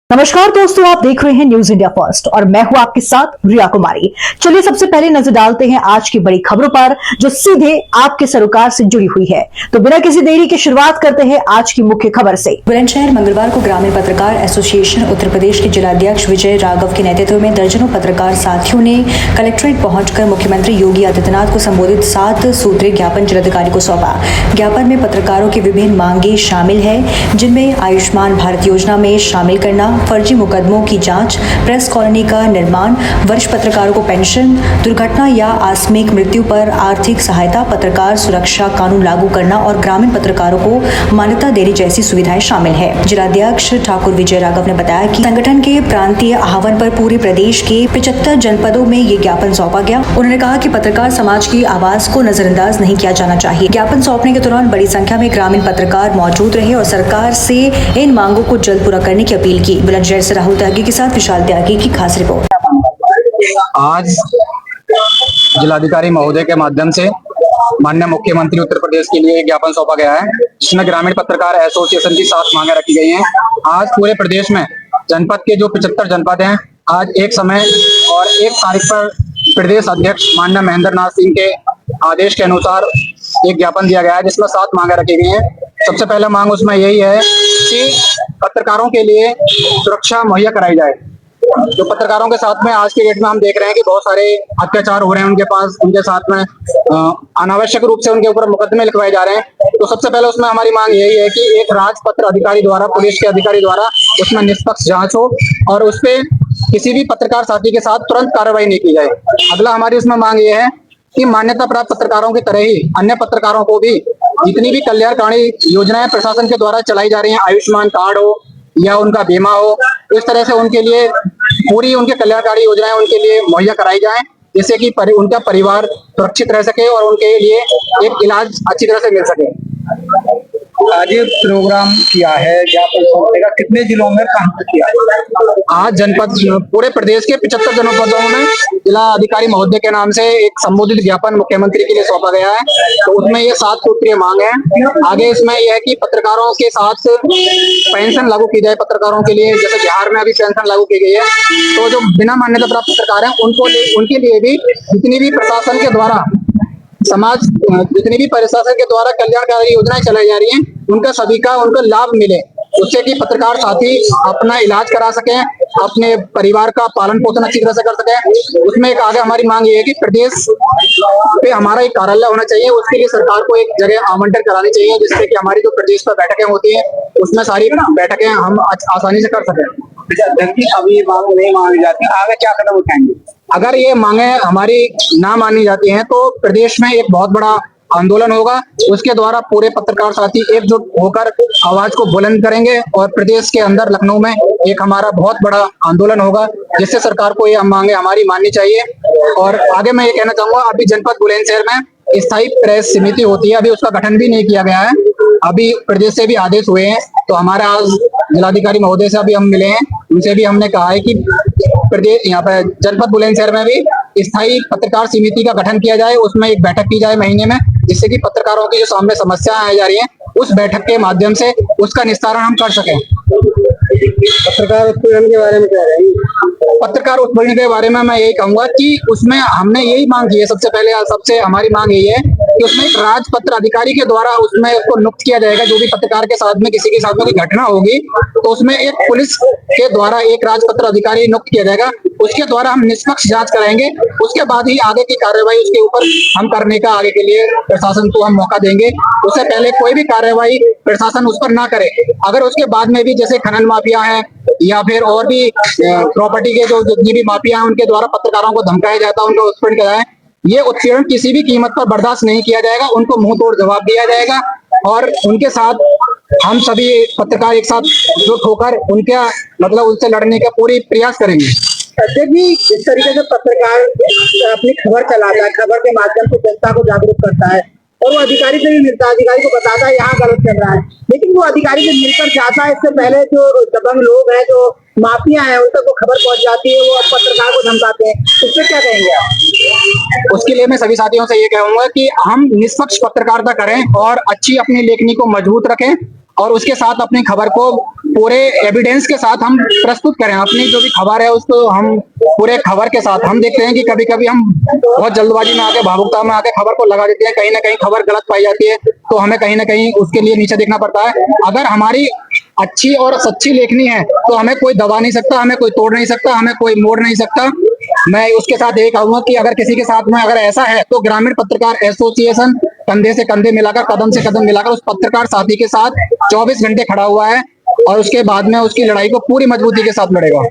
नमस्कार दोस्तों, आप देख रहे हैं न्यूज इंडिया फर्स्ट और मैं हूं आपके साथ रिया कुमारी। चलिए सबसे पहले नजर डालते हैं आज की बड़ी खबरों पर जो सीधे आपके सरोकार से जुड़ी हुई है। तो बिना किसी देरी के शुरुआत करते हैं आज की मुख्य खबर से। बुलंदशहर मंगलवार को ग्रामीण पत्रकार एसोसिएशन उत्तर प्रदेश के जिलाध्यक्ष विजय राघव के नेतृत्व में दर्जनों पत्रकार साथियों ने कलेक्ट्रेट पहुंचकर मुख्यमंत्री योगी आदित्यनाथ को संबोधित 7 सूत्रीय ज्ञापन जिलाधिकारी को सौंपा। ज्ञापन में पत्रकारों की विभिन्न मांगे शामिल है, जिनमें आयुष्मान भारत योजना में शामिल करना, फर्जी मुकदमों की जांच, प्रेस कॉलोनी का निर्माण, वरिष्ठ पत्रकारों को पेंशन, दुर्घटना या आकस्मिक मृत्यु पर आर्थिक सहायता, पत्रकार सुरक्षा कानून लागू करना और ग्रामीण पत्रकारों को मान्यता देने जैसी सुविधाएं शामिल है। जिलाध्यक्ष ठाकुर विजय राघव ने बताया कि संगठन के प्रांतीय आह्वान पर पूरे प्रदेश के 75 जनपदों में ये ज्ञापन सौंपा गया। उन्होंने कहा कि पत्रकार समाज की आवाज को नजरअंदाज नहीं किया जाना चाहिए। ज्ञापन सौंपने के दौरान बड़ी संख्या में ग्रामीण पत्रकार मौजूद रहे और सरकार से इन मांगों को जल्द पूरा करने की अपील की। बुलंदशहर से राहुल त्यागी के साथ विशाल त्यागी की खास रिपोर्ट। आज जिलाधिकारी महोदय के माध्यम से माननीय मुख्यमंत्री उत्तर प्रदेश के लिए एक ज्ञापन सौंपा गया है, जिसमें ग्रामीण पत्रकार एसोसिएशन की 7 मांगे रखी गई हैं। आज पूरे प्रदेश में जनपद के जो 75 जनपद हैं, आज एक समय और एक तारीख पर प्रदेश अध्यक्ष माननीय महेंद्र नाथ सिंह के आदेश के अनुसार एक ज्ञापन दिया गया है, जिसमें 7 मांगे रखी गई हैं। सबसे पहला मांग उसमें यही है कि पत्रकारों के लिए सुरक्षा मुहैया कराई जाए। जो पत्रकारों के साथ में आज के डेट में हम देख रहे हैं कि बहुत सारे अत्याचार हो रहे हैं उनके साथ में अनावश्यक रूप से उनके ऊपर मुकदमे लिखवाए जा रहे हैं। तो सबसे पहले उसमें हमारी मांग यही है कि एक राजपत्र अधिकारी द्वारा, पुलिस के अधिकारी द्वारा उसमें निष्पक्ष जांच हो और उस पर किसी भी पत्रकार साथी के साथ तुरंत कार्रवाई नहीं की जाए। अगला हमारी उसमें मांग ये है कि मान्यता प्राप्त पत्रकारों की तरह ही अन्य पत्रकारों को भी जितनी भी कल्याणकारी योजनाएं प्रशासन के द्वारा चलाई जा रही हैं, आयुष्मान कार्ड हो या उनका बीमा हो, इस तरह से उनके लिए पूरी उनके कल्याणकारी योजनाएं उनके लिए मुहैया कराई जाएं, जिससे कि उनका परिवार सुरक्षित रह सके और उनके लिए एक इलाज अच्छी तरह से मिल सके। आज ये प्रोग्राम किया है ज्ञापन सौंपने का, कितने जिलों में कहां तक किया? आज जनपद पूरे प्रदेश के 75 जनपदों में जिला अधिकारी महोदय के नाम से एक संबोधित ज्ञापन मुख्यमंत्री के लिए सौंपा गया है। तो उसमें ये 7 सूत्रीय मांग है। आगे इसमें यह है कि पत्रकारों के साथ पेंशन लागू की जाए। पत्रकारों के लिए जैसे बिहार में अभी पेंशन लागू की गई है, तो जो बिना मान्यता प्राप्त पत्रकार हैं उनके लिए भी जितनी भी प्रशासन के द्वारा जितनी भी प्रशासन के द्वारा कल्याणकारी योजनाएं चलाई जा रही हैं, उनका सभी का उनको लाभ मिले, उससे कि पत्रकार साथी अपना इलाज करा सकें, अपने परिवार का पालन पोषण अच्छी तरह से कर सकें। उसमें एक आगे हमारी मांग ये है कि प्रदेश पे हमारा एक कार्यालय होना चाहिए। उसके लिए सरकार को एक जगह आवंटन करानी चाहिए, जिससे कि हमारी जो प्रदेश पर बैठकें होती हैं उसमें सारी बैठकें हम आसानी से कर सकें। अभी मांग नहीं मांगी जाती, आगे क्या कदम उठाएंगे? अगर ये मांगे हमारी ना मानी जाती हैं तो प्रदेश में एक बहुत बड़ा आंदोलन होगा। उसके द्वारा पूरे पत्रकार साथी एकजुट होकर आवाज को बुलंद करेंगे और प्रदेश के अंदर लखनऊ में एक हमारा बहुत बड़ा आंदोलन होगा, जिससे सरकार को ये मांगे हमारी माननी चाहिए। और आगे मैं ये कहना चाहूंगा, अभी जनपद बुलंदशहर में स्थायी प्रेस समिति होती है, अभी उसका गठन भी नहीं किया गया है। अभी प्रदेश से भी आदेश हुए हैं, तो हमारा आज जिलाधिकारी महोदय से अभी हम मिले हैं, उनसे भी हमने कहा है कि प्रदेश यहाँ पे जनपद बुलंदशहर में भी स्थायी पत्रकार समिति का गठन किया जाए, उसमें एक बैठक की जाए महीने में, जिससे कि पत्रकारों की जो सामने समस्याएं आ जा रही हैं उस बैठक के माध्यम से उसका निस्तारण हम कर सकें। पत्रकार उत्पीड़न के बारे में क्या है? पत्रकार उत्पीड़न के बारे में मैं यही कहूंगा कि उसमें हमने यही मांग की है। सबसे हमारी मांग यही है कि उसमें एक राजपत्र अधिकारी के द्वारा उसमें उसको नियुक्त किया जाएगा। जो भी पत्रकार के साथ में किसी के साथ में कोई घटना होगी तो उसमें एक पुलिस के द्वारा एक राजपत्र अधिकारी नियुक्त किया जाएगा, उसके द्वारा हम निष्पक्ष जांच कराएंगे। उसके बाद ही आगे की कार्रवाई उसके ऊपर हम करने का आगे के लिए प्रशासन को हम मौका देंगे। उससे पहले कोई भी कार्रवाई प्रशासन उस पर ना करे। अगर उसके बाद में भी जैसे खनन माफिया है या फिर और भी प्रॉपर्टी के जो जितनी भी माफिया हैं उनके द्वारा पत्रकारों को धमकाया जाता है, उनको उत्पीड़न किया जाए, ये उत्पीड़न किसी भी कीमत पर बर्दाश्त नहीं किया जाएगा। उनको मुंह तोड़ जवाब दिया जाएगा और उनके साथ हम सभी पत्रकार एक साथ जुट होकर उनसे लड़ने का पूरी प्रयास करेंगे। देखिए, जिस तरीके से पत्रकार अपनी खबर चलाता है, खबर के माध्यम से जनता को जागरूक करता है और वो अधिकारी से भी मिलता है, अधिकारी को बताता है यहाँ गलत चल रहा है, लेकिन वो अधिकारी से मिलकर जाता है, इससे पहले जो दबंग लोग हैं, जो माफिया हैं, उन तक वो खबर पहुंच जाती है, वो पत्रकार को धमकाते हैं। इस पर क्या कहेंगे आप? उसके लिए मैं सभी साथियों से ये कहूंगा कि हम निष्पक्ष पत्रकारिता करें और अच्छी अपनी लेखनी को मजबूत रखें और उसके साथ अपनी खबर को पूरे एविडेंस के साथ हम प्रस्तुत करें। अपनी जो भी खबर है उसको हम पूरे खबर के साथ, हम देखते हैं कि कभी कभी हम बहुत जल्दबाजी में आके, भावुकता में आके खबर को लगा देते हैं, कहीं ना कहीं खबर गलत पाई जाती है, तो हमें कहीं ना कहीं उसके लिए नीचे देखना पड़ता है। अगर हमारी अच्छी और सच्ची लेखनी है तो हमें कोई दबा नहीं सकता, हमें कोई तोड़ नहीं सकता, हमें कोई मोड़ नहीं सकता। मैं उसके साथ यही कहूंगा कि अगर किसी के साथ में अगर ऐसा है तो ग्रामीण पत्रकार एसोसिएशन कंधे से कंधे मिलाकर, कदम से कदम मिलाकर उस पत्रकार साथी के साथ 24 घंटे खड़ा हुआ है और उसके बाद में उसकी लड़ाई को पूरी मजबूती के साथ लड़ेगा।